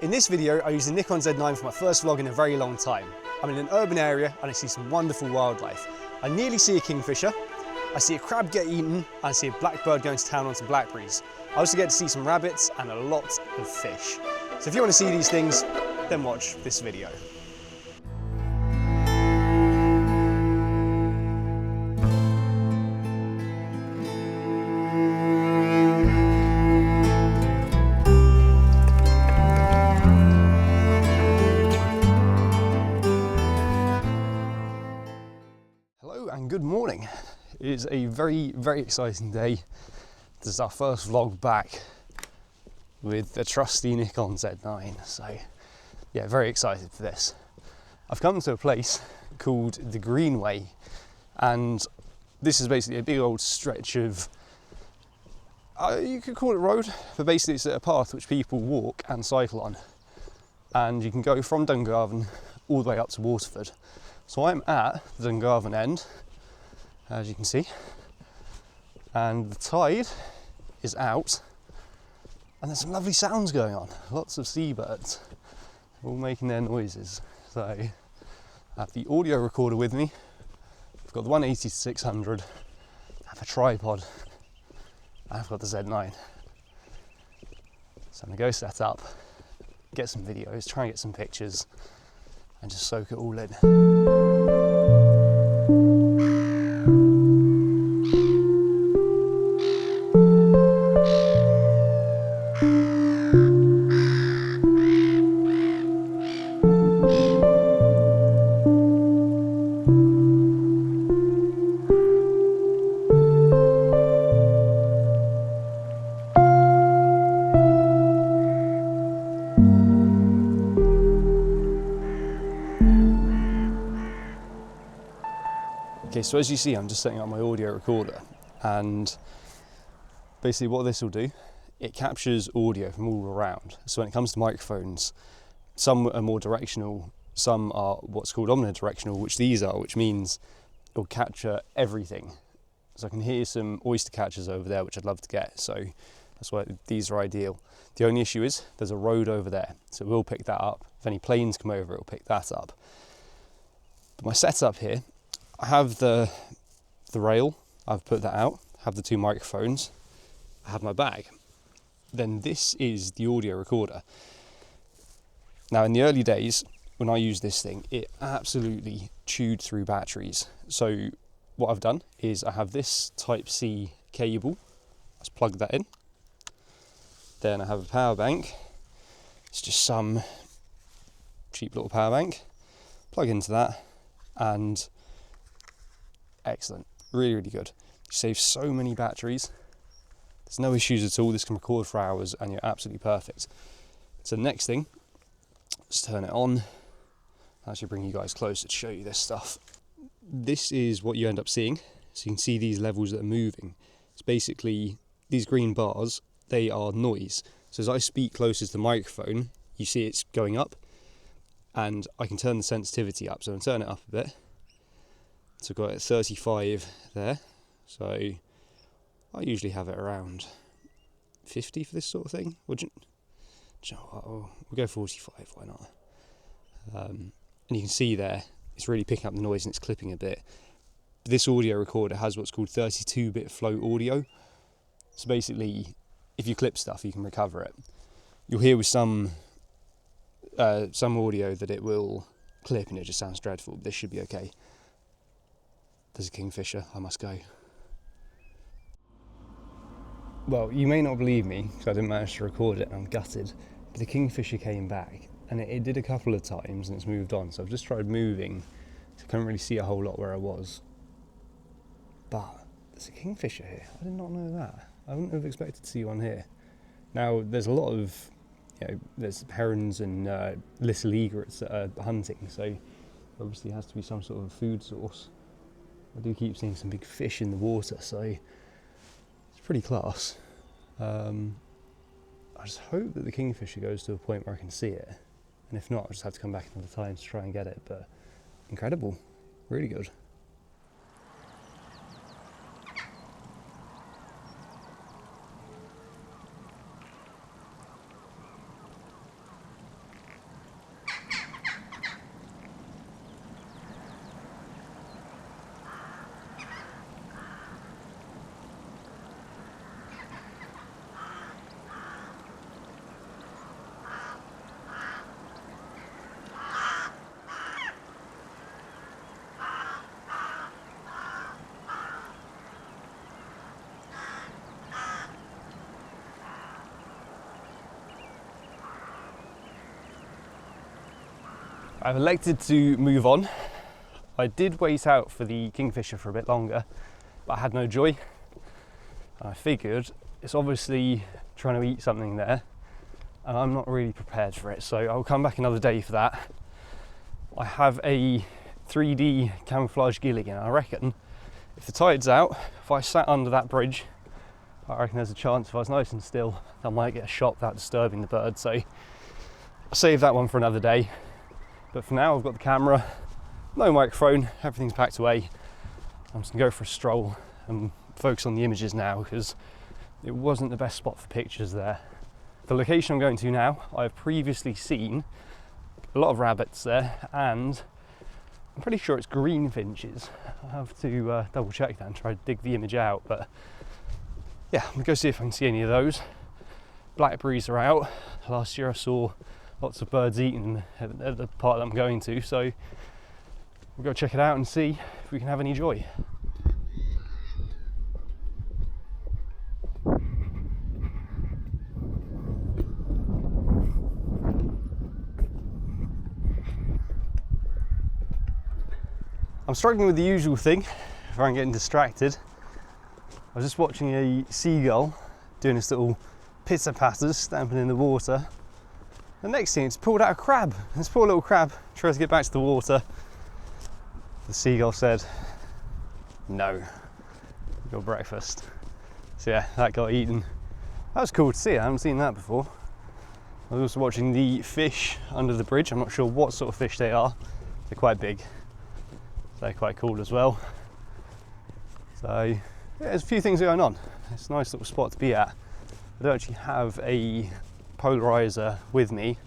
In this video, I used the Nikon Z9 for my first vlog in a very long time. I'm in an urban area and I see some wonderful wildlife. I nearly see a kingfisher, I see a crab get eaten, and I see a blackbird going to town on some blackberries. I also get to see some rabbits and a lot of fish. So if you want to see these things, then watch this video. And good morning. It is a very exciting day. This is our first vlog back with the trusty Nikon Z9. So yeah, very excited for this. I've come to a place called the Greenway, and this is basically a big old stretch of, you could call it road, but basically it's a path which people walk and cycle on. And you can go from Dungarvan all the way up to Waterford. So I'm at the Dungarvan end, as you can see, and the tide is out and there's some lovely sounds going on. Lots of seabirds all making their noises. So I have the audio recorder with me. I've got the 180 to 600, I have a tripod, and I've got the Z9. So I'm gonna go set up, get some videos, try and get some pictures and just soak it all in. Okay, so as you see, I'm just setting up my audio recorder, and basically what this will do, it captures audio from all around. So when it comes to microphones, some are more directional, some are what's called omnidirectional, which these are, which means it'll capture everything. So I can hear some oyster catchers over there, which I'd love to get, so that's why these are ideal. The only issue is there's a road over there, so we'll pick that up. If any planes come over, it'll pick that up. But my setup here, I have the rail, I've put that out, I have the two microphones, I have my bag. Then this is the audio recorder. Now in the early days, when I used this thing, it absolutely chewed through batteries. So what I've done is I have this Type-C cable, let's plug that in. Then I have a power bank, it's just some cheap little power bank, plug into that, and excellent, really good. You save so many batteries, there's no issues at all. This can record for hours and you're absolutely perfect. So next thing, let's turn it on. I'll actually bring you guys closer to show you this stuff. This is what you end up seeing. So you can see these levels that are moving. It's basically these green bars, they are noise. So as I speak closer to the microphone, you see it's going up, and I can turn the sensitivity up. So I'll turn it up a bit. So I've got it at 35 there, so I usually have it around 50 for this sort of thing. We'll go 45, why not? And you can see there, it's really picking up the noise and it's clipping a bit. This audio recorder has what's called 32-bit float audio. So basically, if you clip stuff, you can recover it. You'll hear with some audio that it will clip and it just sounds dreadful. This should be okay. There's a kingfisher, I must go. Well, you may not believe me, because I didn't manage to record it and I'm gutted, but the kingfisher came back, and it did a couple of times and it's moved on, so I've just tried moving, so I couldn't really see a whole lot where I was. But there's a kingfisher here, I did not know that. I wouldn't have expected to see one here. Now, there's a lot of, there's herons and little egrets that are hunting, so obviously it has to be some sort of food source. I do keep seeing some big fish in the water, so it's pretty class. I just hope that the kingfisher goes to a point where I can see it, and if not, I'll just have to come back another time to try and get it, but incredible, really good. I've elected to move on. I did wait out for the Kingfisher for a bit longer, but I had no joy. I figured it's obviously trying to eat something there, and I'm not really prepared for it, so I'll come back another day for that. I have a 3D camouflage gill again. I reckon if the tide's out, if I sat under that bridge, I reckon there's a chance if I was nice and still, I might get a shot without disturbing the bird. So I'll save that one for another day. But for now, I've got the camera, no microphone, everything's packed away. I'm just gonna go for a stroll and focus on the images now, because it wasn't the best spot for pictures there. The location I'm going to now, I've previously seen a lot of rabbits there, and I'm pretty sure it's greenfinches. I'll have to double check that and try to dig the image out, but yeah, I'm gonna go see if I can see any of those. Blackberries are out. Last year I saw lots of birds eating at the part that I'm going to, so we'll go check it out and see if we can have any joy. I'm struggling with the usual thing if I'm getting distracted. I was just watching a seagull doing this little pitter patters, stamping in the water. The next thing, it's pulled out a crab. This poor little crab tries to get back to the water. The seagull said, "No, your breakfast." So yeah, that got eaten. That was cool to see. I haven't seen that before. I was also watching the fish under the bridge. I'm not sure what sort of fish they are. They're quite big. They're quite cool as well. So yeah, there's a few things going on. It's a nice little spot to be at. I don't actually have a polarizer with me,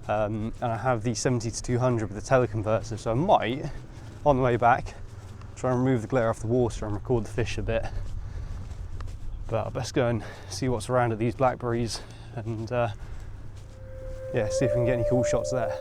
and I have the 70-200 with the teleconverter, so I might, on the way back, try and remove the glare off the water and record the fish a bit. But I best go and see what's around at these blackberries and yeah, see if we can get any cool shots there.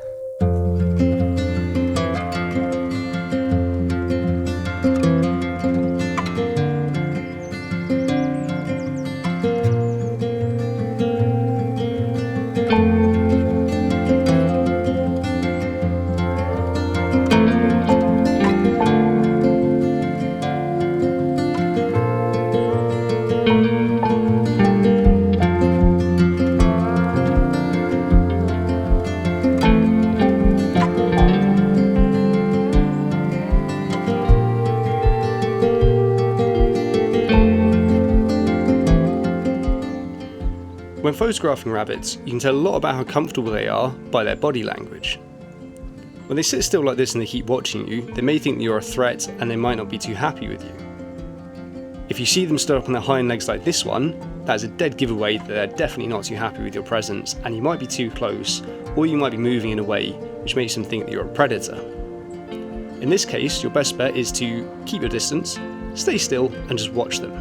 When photographing rabbits, you can tell a lot about how comfortable they are by their body language. When they sit still like this and they keep watching you, they may think that you're a threat and they might not be too happy with you. If you see them stood up on their hind legs like this one, that is a dead giveaway that they're definitely not too happy with your presence, and you might be too close, or you might be moving in a way which makes them think that you're a predator. In this case, your best bet is to keep your distance, stay still and just watch them.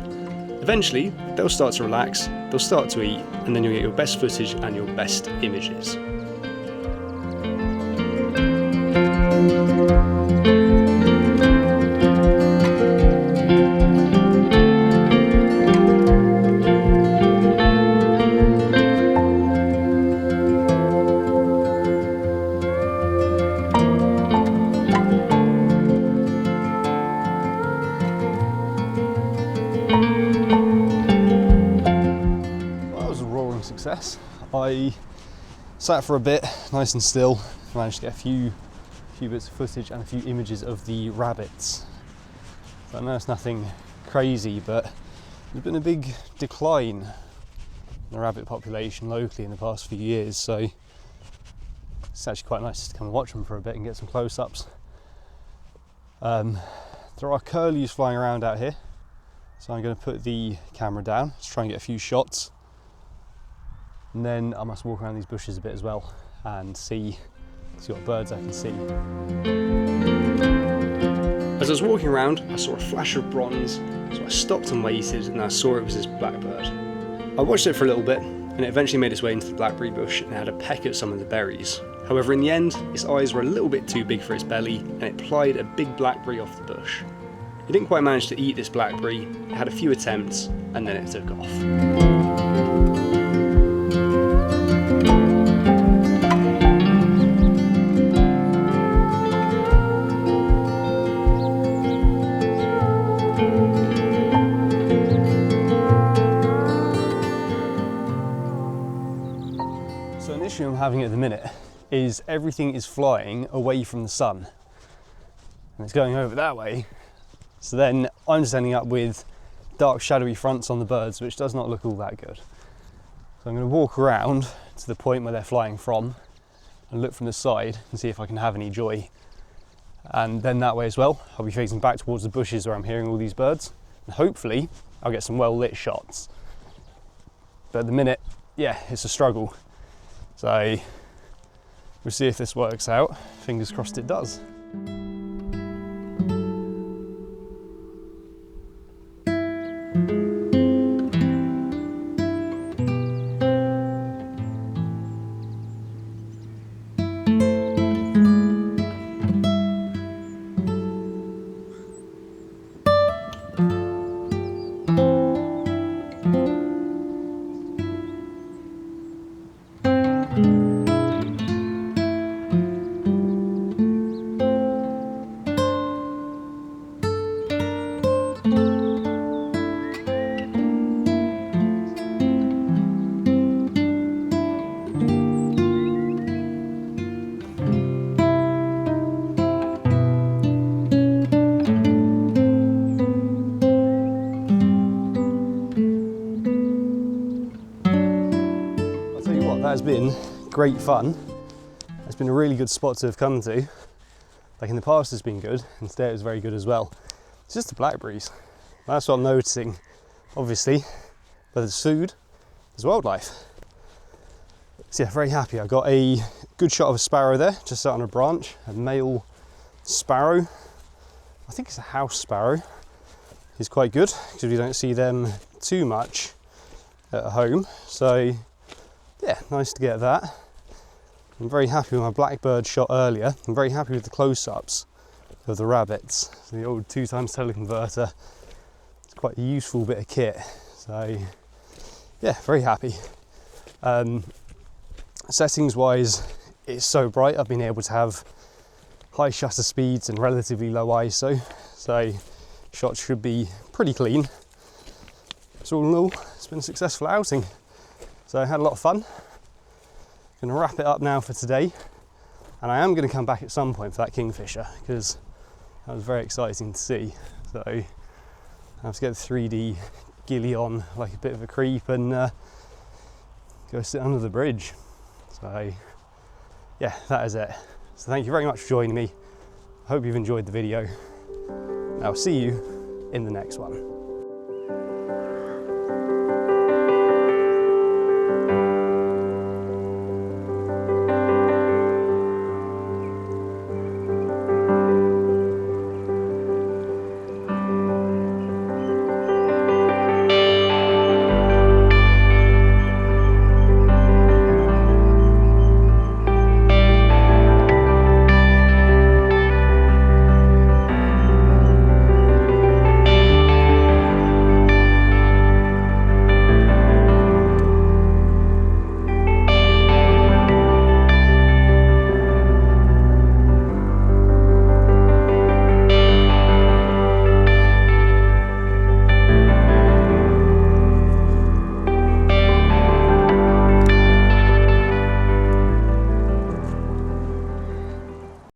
Eventually, they'll start to relax, they'll start to eat, and then you'll get your best footage and your best images. Success. I sat for a bit, nice and still, managed to get a few bits of footage and a few images of the rabbits. So I know it's nothing crazy, but there's been a big decline in the rabbit population locally in the past few years, so it's actually quite nice to come and watch them for a bit and get some close-ups. There are curlews flying around out here, so I'm going to put the camera down, let's try and get a few shots. And then I must walk around these bushes a bit as well and see what birds I can see. As I was walking around, I saw a flash of bronze, so I stopped and waited, and I saw it was this blackbird. I watched it for a little bit, and it eventually made its way into the blackberry bush and had a peck at some of the berries. However, in the end, its eyes were a little bit too big for its belly, and it plied a big blackberry off the bush. It didn't quite manage to eat this blackberry, it had a few attempts, and then it took off. having at the minute is everything is flying away from the sun and it's going over that way. So then I'm just ending up with dark shadowy fronts on the birds, which does not look all that good. So I'm going to walk around to the point where they're flying from and look from the side and see if I can have any joy. And then that way as well, I'll be facing back towards the bushes where I'm hearing all these birds. And hopefully I'll get some well lit shots. But at the minute, yeah, it's a struggle. So we'll see if this works out. Fingers crossed it does. That's been great fun. It's been a really good spot to have come to. Like in the past it's been good, and today it was very good as well. It's just the blackberries. That's what I'm noticing. Obviously, but there's food, there's wildlife. So yeah, very happy. I got a good shot of a sparrow there, just sat on a branch, a male sparrow. I think it's a house sparrow. He's quite good because we don't see them too much at home. So yeah, nice to get that. I'm very happy with my blackbird shot earlier. I'm very happy with the close-ups of the rabbits. So the old 2x teleconverter. It's quite a useful bit of kit. So yeah, very happy. Settings wise, it's so bright. I've been able to have high shutter speeds and relatively low ISO. So shots should be pretty clean. So all in all, it's been a successful outing. So I had a lot of fun. I'm going to wrap it up now for today, and I am going to come back at some point for that kingfisher because that was very exciting to see. So I have to get the 3D ghillie on like a bit of a creep and go sit under the bridge. So yeah, that is it. So thank you very much for joining me. I hope you've enjoyed the video. I'll see you in the next one.